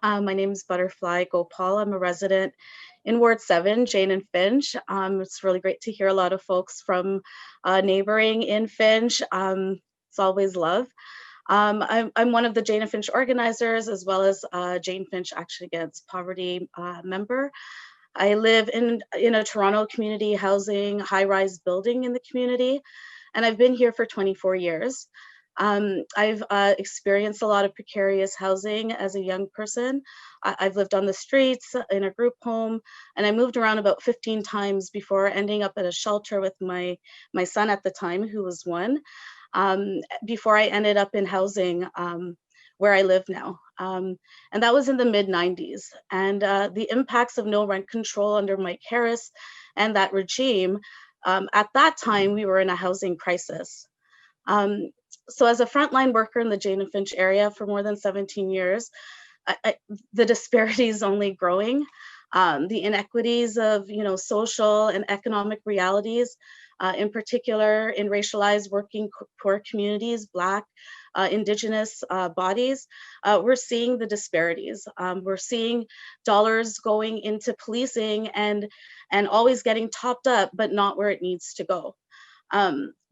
My name is Butterfly Gopal. I'm a resident in Ward 7, Jane and Finch. It's really great to hear a lot of folks from neighboring in Finch. It's always love. I'm one of the Jane and Finch organizers, as well as Jane Finch Action Against Poverty member. I live in a Toronto community housing high-rise building in the community, and I've been here for 24 years. I've experienced a lot of precarious housing as a young person. I've lived on the streets in a group home, and I moved around about 15 times before ending up at a shelter with my son at the time, who was one, before I ended up in housing where I live now. And that was in the mid 90s. And the impacts of no rent control under Mike Harris and that regime, at that time, we were in a housing crisis. Um, so as a frontline worker in the Jane and Finch area for more than 17 years, the disparity is only growing. The inequities of social and economic realities, in particular in racialized working poor communities, Black, Indigenous bodies, we're seeing the disparities. We're seeing dollars going into policing and always getting topped up, but not where it needs to go.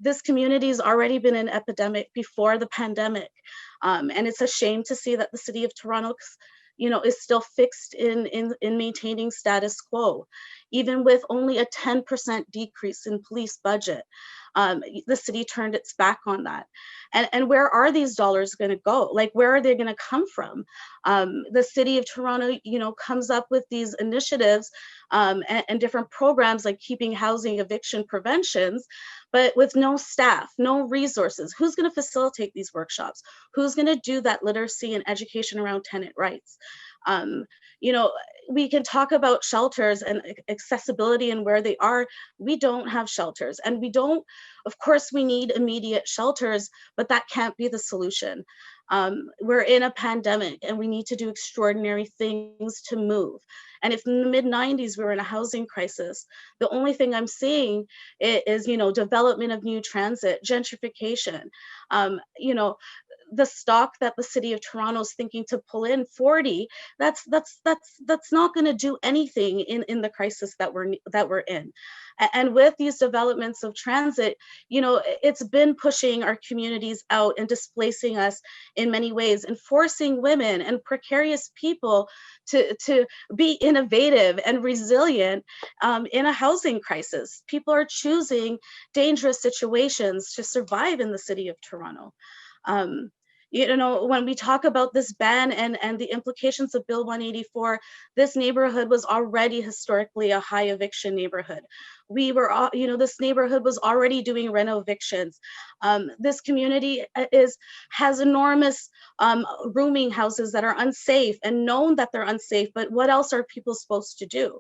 This community has already been an epidemic before the pandemic. And it's a shame to see that the city of Toronto, is still fixed in maintaining status quo, even with only a 10% decrease in police budget. The city turned its back on that. And where are these dollars going to go? Like, where are they going to come from? The city of Toronto, comes up with these initiatives and different programs like keeping housing eviction preventions, but with no staff, no resources. Who's going to facilitate these workshops? Who's going to do that literacy and education around tenant rights? Um, you know, we can talk about shelters and accessibility and where they are. We don't have shelters, and we don't, of course, we need immediate shelters, but that can't be the solution. We're in a pandemic and we need to do extraordinary things to move. And if in the mid 90s we were in a housing crisis, the only thing I'm seeing is, development of new transit, gentrification, you know, the stock that the city of Toronto is thinking to pull in 40, that's not going to do anything in the crisis that we're in. And with these developments of transit, it's been pushing our communities out and displacing us in many ways, and forcing women and precarious people to be innovative and resilient in a housing crisis. People are choosing dangerous situations to survive in the city of Toronto. Um, when we talk about this ban and the implications of Bill 184, this neighborhood was already historically a high eviction neighborhood. This neighborhood was already doing reno evictions. This community has enormous rooming houses that are unsafe and known that they're unsafe, but what else are people supposed to do?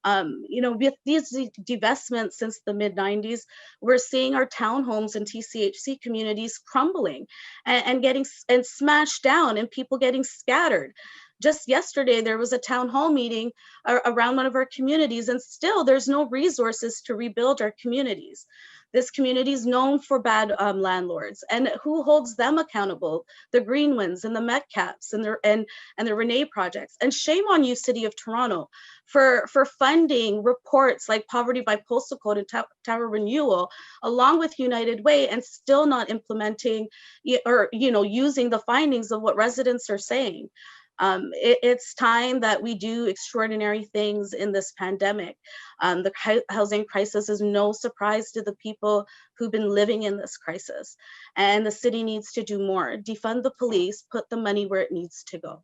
With these divestments since the mid 90s, we're seeing our townhomes and TCHC communities crumbling and getting and smashed down, and people getting scattered. Just yesterday, there was a town hall meeting around one of our communities, and still there's no resources to rebuild our communities. This community is known for bad landlords, and who holds them accountable? The Greenwinds and the Metcaps and the Renee projects. And shame on you, City of Toronto, for funding reports like Poverty by Postal Code and Tower Renewal, along with United Way, and still not implementing or using the findings of what residents are saying. It's time that we do extraordinary things in this pandemic. The housing crisis is no surprise to the people who've been living in this crisis. And the city needs to do more. Defund the police, put the money where it needs to go.